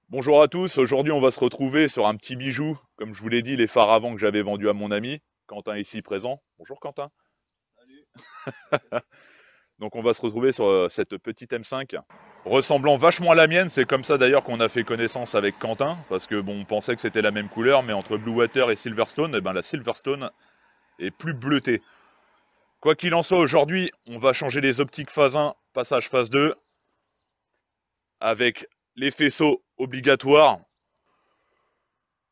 Bonjour à tous, aujourd'hui on va se retrouver sur un petit bijou, comme je vous l'ai dit, les phares avant que j'avais vendus à mon ami, Quentin ici présent. Bonjour Quentin. Salut. Donc on va se retrouver sur cette petite M5, ressemblant vachement à la mienne, c'est comme ça d'ailleurs qu'on a fait connaissance avec Quentin, parce que bon, on pensait que c'était la même couleur, mais entre Blue Water et Silverstone, eh ben, la Silverstone est plus bleutée. Quoi qu'il en soit, aujourd'hui, on va changer les optiques phase 1, passage phase 2, avec les faisceaux obligatoires.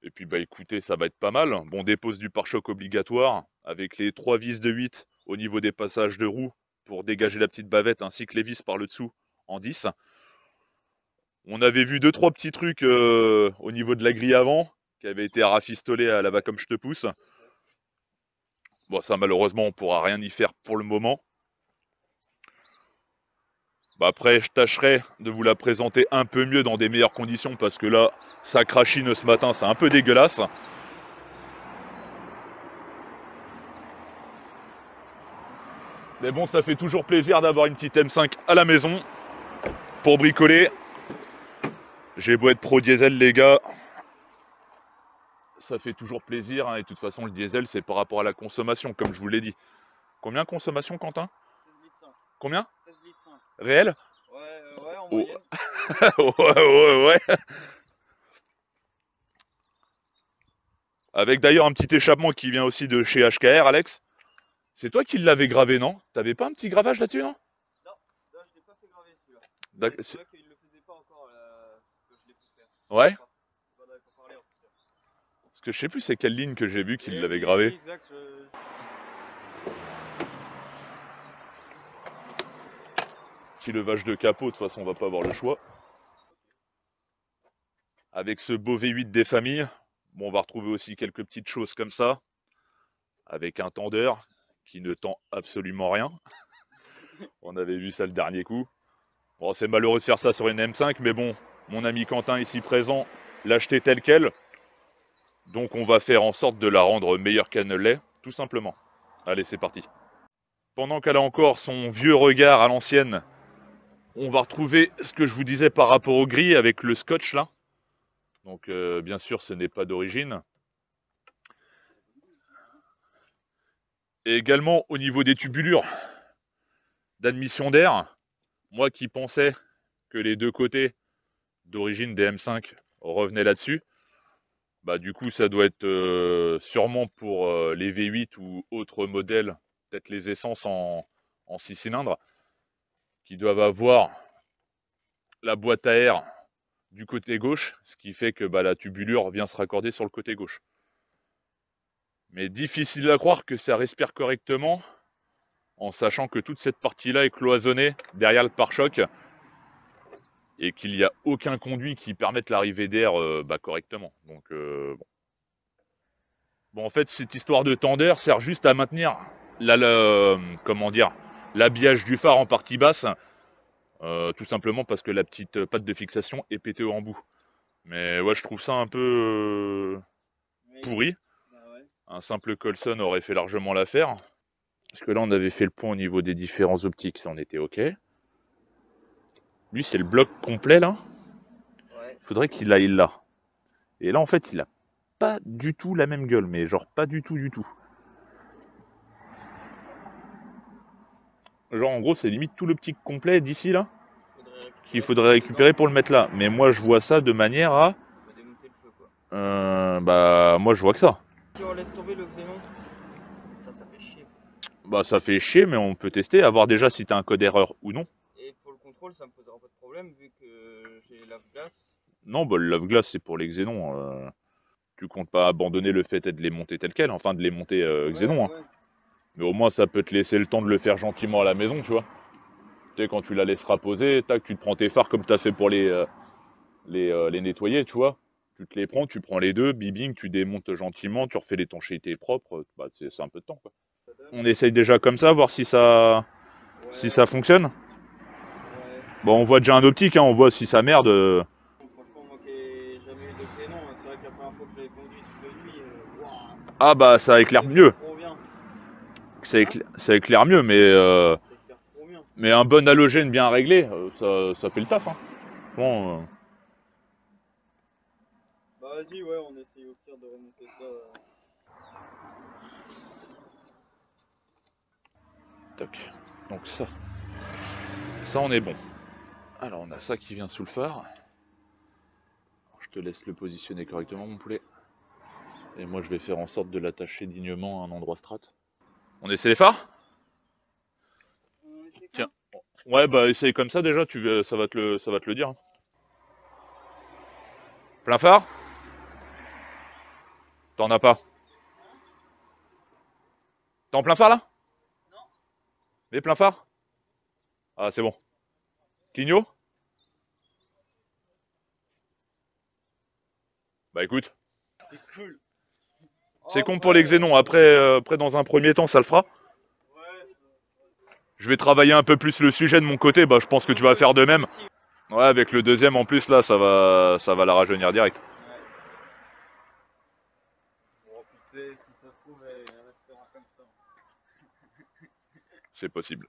Et puis bah écoutez, ça va être pas mal. Bon, dépose du pare-choc obligatoire avec les 3 vis de 8 au niveau des passages de roues pour dégager la petite bavette ainsi que les vis par le dessous en 10. On avait vu 2-3 petits trucs au niveau de la grille avant qui avait été rafistolé à la va comme je te pousse. Bon, ça malheureusement on pourra rien y faire pour le moment. Bah après, je tâcherai de vous la présenter un peu mieux dans des meilleures conditions parce que là, ça crachine ce matin, c'est un peu dégueulasse. Mais bon, ça fait toujours plaisir d'avoir une petite M5 à la maison pour bricoler. J'ai beau être pro diesel, les gars, ça fait toujours plaisir. Hein, et de toute façon, le diesel, c'est par rapport à la consommation, comme je vous l'ai dit. Combien consommation, Quentin? 16 litres 5. Combien? 16 litres 5. Réel? Ouais, en Oh. moyenne. Ouais. Avec d'ailleurs un petit échappement qui vient aussi de chez HKR, Alex. C'est toi qui l'avais gravé, non? T'avais pas un petit gravage là-dessus, non? Non, non, je l'ai pas fait graver celui-là. Mais c'est D'accord. vrai qu'il le faisait pas encore là, que je l'ai fait faire. Ouais. On en avait pas parlé en tout cas. Parce que je sais plus c'est quelle ligne que j'ai vu qu'il Eh l'avait oui, oui, gravé. exact. Petit levage de capot, de toute façon, on va pas avoir le choix. Avec ce beau V8 des familles, bon, on va retrouver aussi quelques petites choses comme ça. Avec un tendeur qui ne tend absolument rien. On avait vu ça le dernier coup. Bon, c'est malheureux de faire ça sur une M5, mais bon, mon ami Quentin ici présent l'a acheté telle quelle. Donc on va faire en sorte de la rendre meilleure qu'elle ne l'est, tout simplement. Allez, c'est parti. Pendant qu'elle a encore son vieux regard à l'ancienne, on va retrouver ce que je vous disais par rapport au gris avec le scotch là. Donc bien sûr, ce n'est pas d'origine. Et également au niveau des tubulures d'admission d'air, moi qui pensais que les deux côtés d'origine des M5 revenaient là-dessus, bah du coup ça doit être sûrement pour les V8 ou autres modèles, peut-être les essences en 6 cylindres, qui doivent avoir la boîte à air du côté gauche, ce qui fait que bah, la tubulure vient se raccorder sur le côté gauche. Mais difficile à croire que ça respire correctement, en sachant que toute cette partie-là est cloisonnée derrière le pare-choc, et qu'il n'y a aucun conduit qui permette l'arrivée d'air bah, correctement. Donc bon. Bon, en fait, cette histoire de tendeur sert juste à maintenir comment dire, l'habillage du phare en partie basse, tout simplement parce que la petite patte de fixation est pétée au embout. Mais ouais, je trouve ça un peu Oui, pourri. bah ouais. Un simple Colson aurait fait largement l'affaire. Parce que là, on avait fait le point au niveau des différents optiques, ça en était ok. Lui, c'est le bloc complet là. Ouais. Il faudrait qu'il aille là. Et là, en fait, il a pas du tout la même gueule, mais genre pas du tout, du tout. Genre, en gros, c'est limite tout l'optique complet d'ici là qu'il faudrait récupérer pour le mettre là. Mais moi, je vois ça de manière à. Faut démonter le feu quoi. Bah, moi, je vois que ça. Si on laisse tomber le xénon, ça fait chier. Bah, ça fait chier, mais on peut tester, à voir déjà si t'as un code erreur ou non. Et pour le contrôle, ça me posera pas de problème vu que j'ai lave-glace. Non, bah, le lave-glace, c'est pour les xénons. Tu comptes pas abandonner le fait de les monter tel quel, enfin de les monter Ouais, xénon. Hein. ouais. Mais au moins, ça peut te laisser le temps de le faire gentiment à la maison, tu vois. Tu sais, quand tu la laisseras poser, tac, tu te prends tes phares comme tu as fait pour les nettoyer, tu vois. Tu te les prends, tu prends les deux, bibing, tu démontes gentiment, tu refais l'étanchéité propre, bah, c'est un peu de temps, quoi. On essaye déjà comme ça, voir si Ouais, ça fonctionne. ouais. Bon, on voit déjà un optique, hein, on voit si ça merde. Franchement, moi qui n'ai jamais eu de xénon, c'est vrai que la première fois que je l'avais conduit toute la nuit, waouh, Ah bah, ça éclaire ça éclaire mieux. trop bien. Ça Hein? éclaire, ça éclaire mieux, Ça éclaire trop bien. mais un bon halogène bien réglé, ça fait le taf. Hein. Bon, Vas-y, ouais, on essaye au pire de remonter ça. Toc. Donc ça on est bon. Alors on a ça qui vient sous le phare. Alors, je te laisse le positionner correctement mon poulet. Et moi je vais faire en sorte de l'attacher dignement à un endroit strat. On essaie les phares? Tiens. Ouais bah essaye comme ça déjà, ça va te le dire. Plein phare? T'en as pas? T'es en plein phare là? Non. Mais plein phare? Ah c'est bon. Clignot? Bah écoute. C'est cool. C'est con pour les xénons, après dans un premier temps ça le fera. Je vais travailler un peu plus le sujet de mon côté, bah je pense que tu vas faire de même. Ouais, avec le deuxième en plus là, ça va la rajeunir direct. Bon, tu sais, si ça se trouve, elle restera comme ça. C'est possible.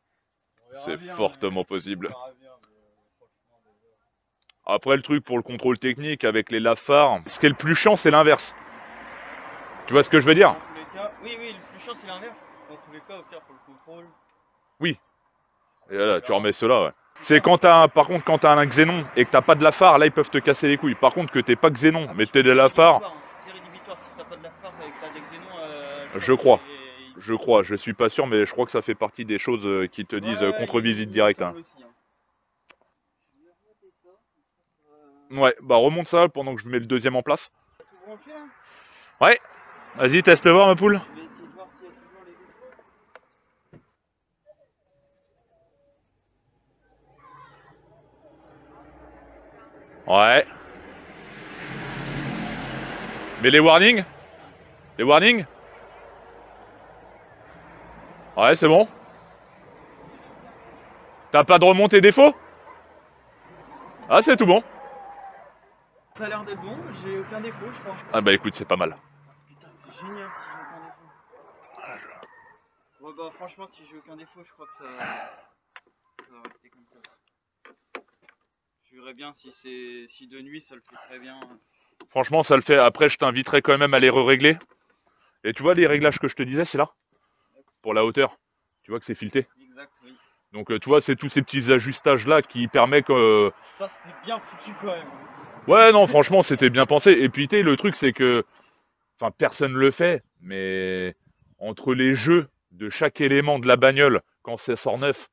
C'est fortement possible. Après le truc pour le contrôle technique avec les lave-phares, ce qui est le plus chiant c'est l'inverse. Tu vois ce que je veux dire? Dans tous les cas, oui, le plus chiant c'est l'inverse. Dans tous les cas, au pire pour le contrôle. Oui. Et là, tu remets cela, ouais. C'est quand par contre quand t'as un xénon et que t'as pas de lave-phare, là ils peuvent te casser les couilles. Par contre que t'es pas xénon, mais t'es de lave-phare. C'est rédhibitoire si t'as pas de lave-phare et que t'as des xénons. Je crois. Je suis pas sûr, mais je crois que ça fait partie des choses qui te disent contre-visite directe. Hein. Ouais, bah remonte ça pendant que je mets le deuxième en place. Ouais, vas-y, teste voir ma poule. Ouais. Mais les warnings? Les warnings? Ouais, c'est bon. T'as pas de remontée défaut? Ah, c'est tout bon. Ça a l'air d'être bon, j'ai aucun défaut, je crois. Ah bah écoute, c'est pas mal. Putain, c'est génial si j'ai aucun défaut. Ah, Ouais, bah franchement, si j'ai aucun défaut, je crois que ça va rester comme ça. Je verrai bien si de nuit ça le fait très bien. Franchement, ça le fait. Après, je t'inviterai quand même à les régler. Et tu vois les réglages que je te disais, c'est là. Pour la hauteur. Tu vois que c'est fileté. Exact, oui. Donc tu vois, c'est tous ces petits ajustages là qui permettent que... Putain, c'était bien foutu quand même. Ouais, non, franchement, c'était bien pensé. Et puis, tu sais, le truc, c'est que... Enfin, personne le fait, mais... Entre les jeux de chaque élément de la bagnole, quand ça sort neuf,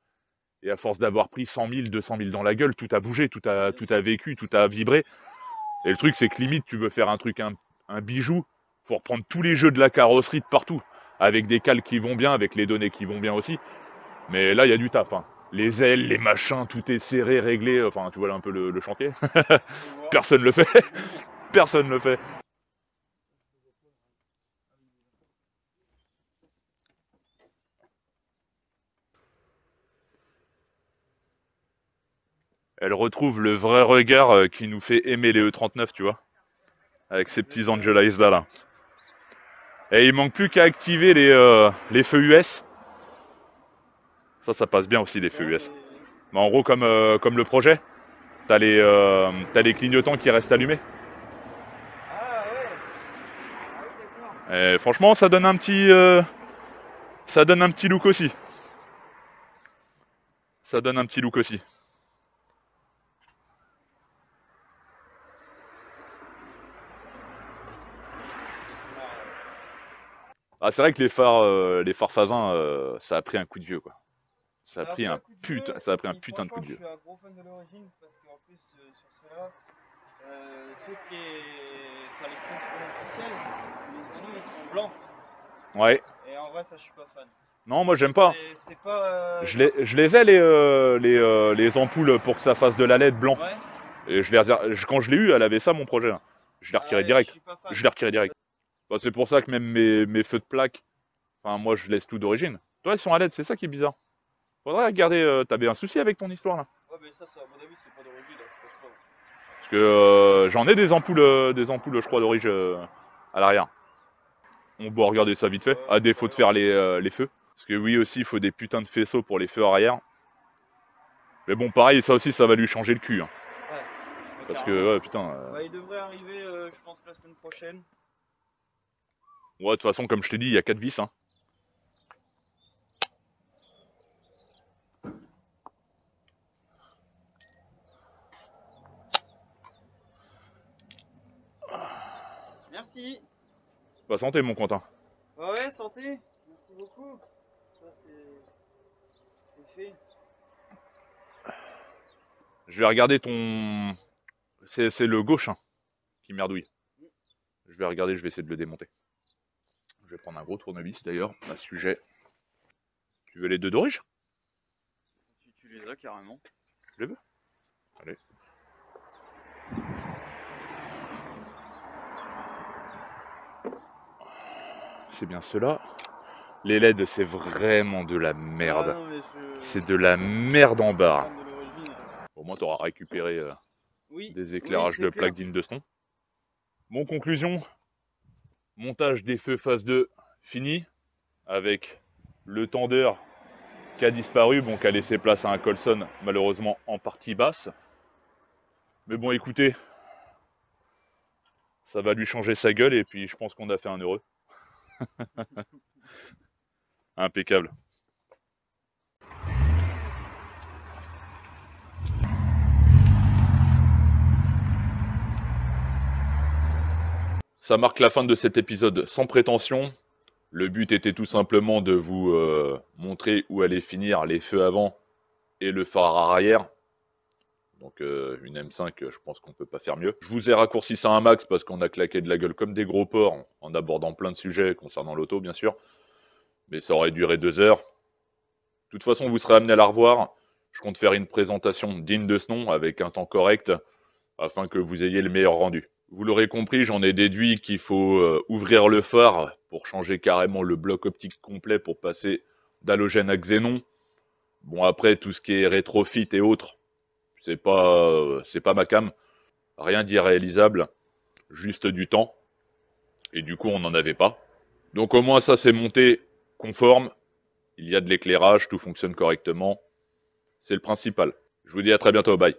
et à force d'avoir pris 100 000, 200 000 dans la gueule, tout a bougé, tout a vécu, tout a vibré. Et le truc, c'est que limite, tu veux faire un truc, un bijou, faut reprendre tous les jeux de la carrosserie de partout, avec des cales qui vont bien, avec les données qui vont bien aussi. Mais là, il y a du taf. Hein. Les ailes, les machins, tout est serré, réglé. Enfin, tu vois un peu le chantier. Personne le fait. Personne le fait. Elle retrouve le vrai regard qui nous fait aimer les E39, tu vois. Avec ces petits Angel Eyes là. Et il manque plus qu'à activer les feux US. Ça passe bien aussi, les feux US. Mais en gros, comme le projet, t'as les clignotants qui restent allumés. Ah ouais. Ah oui, Et franchement, ça donne un petit look aussi. Ça donne un petit look aussi. Ah, c'est vrai que les phares phasins, ça a pris un coup de vieux, quoi. Ça a pris un putain de coup de vieux. Je suis un gros fan de l'origine parce qu'en plus sur ceux-là, toutes les fonds officiels, les anneaux ils sont blancs. Ouais. Et en vrai ça je suis pas fan. Non, moi j'aime pas. C'est pas. Je les ai les ampoules pour que ça fasse de la LED blanc. Ouais. Et quand je l'ai eu, elle avait ça mon projet. Là. Je l'ai retiré direct. Je l'ai retiré direct. Bah, c'est pour ça que même mes feux de plaque, enfin moi je laisse tout d'origine. Toi ils sont à LED, c'est ça qui est bizarre. Faudrait regarder, t'avais un souci avec ton histoire là. Ouais mais ça à mon avis c'est pas d'origine, je pense pas. Parce que j'en ai des ampoules je crois d'origine à l'arrière. On doit regarder ça vite fait, à défaut de faire les feux. Parce que oui aussi il faut des putains de faisceaux pour les feux arrière. Mais bon pareil ça aussi ça va lui changer le cul. Hein. Ouais. Parce carrément. que, ouais, putain. Bah, il devrait arriver, je pense, la semaine prochaine. Ouais, de toute façon, comme je t'ai dit, il y a 4 vis. Hein. Merci. Bah, santé, mon Quentin. Ouais, santé. Merci beaucoup. Ça, c'est fait. Je vais regarder ton... C'est le gauche hein, qui merdouille. Je vais regarder, je vais essayer de le démonter. Je vais prendre un gros tournevis, d'ailleurs, à ce sujet. Tu veux les deux d'origine? Si tu les as, carrément. Je les veux. Allez. C'est bien cela. Les LED, c'est vraiment de la merde. Ah, C'est de la merde en barre. de l'origine. Au moins, tu auras récupéré Oui. des éclairages Oui, de clair. plaques dignes de ce nom. Bon, conclusion. Montage des feux phase 2 fini. Avec le tendeur qui a disparu, bon, qui a laissé place à un Colson, malheureusement en partie basse. Mais bon, écoutez, ça va lui changer sa gueule et puis je pense qu'on a fait un heureux. Impeccable. Ça marque la fin de cet épisode sans prétention. Le but était tout simplement de vous montrer où allaient finir les feux avant et le phare arrière. Donc une M5, je pense qu'on peut pas faire mieux. Je vous ai raccourci ça un max parce qu'on a claqué de la gueule comme des gros porcs en abordant plein de sujets concernant l'auto, bien sûr. Mais ça aurait duré 2 heures. De toute façon, vous serez amené à la revoir. Je compte faire une présentation digne de ce nom avec un temps correct afin que vous ayez le meilleur rendu. Vous l'aurez compris, j'en ai déduit qu'il faut ouvrir le phare pour changer carrément le bloc optique complet pour passer d'halogène à xénon. Bon, après, tout ce qui est rétrofit et autres, c'est pas ma cam. Rien d'irréalisable, juste du temps. Et du coup, on n'en avait pas. Donc au moins, ça c'est monté conforme. Il y a de l'éclairage, tout fonctionne correctement. C'est le principal. Je vous dis à très bientôt, bye.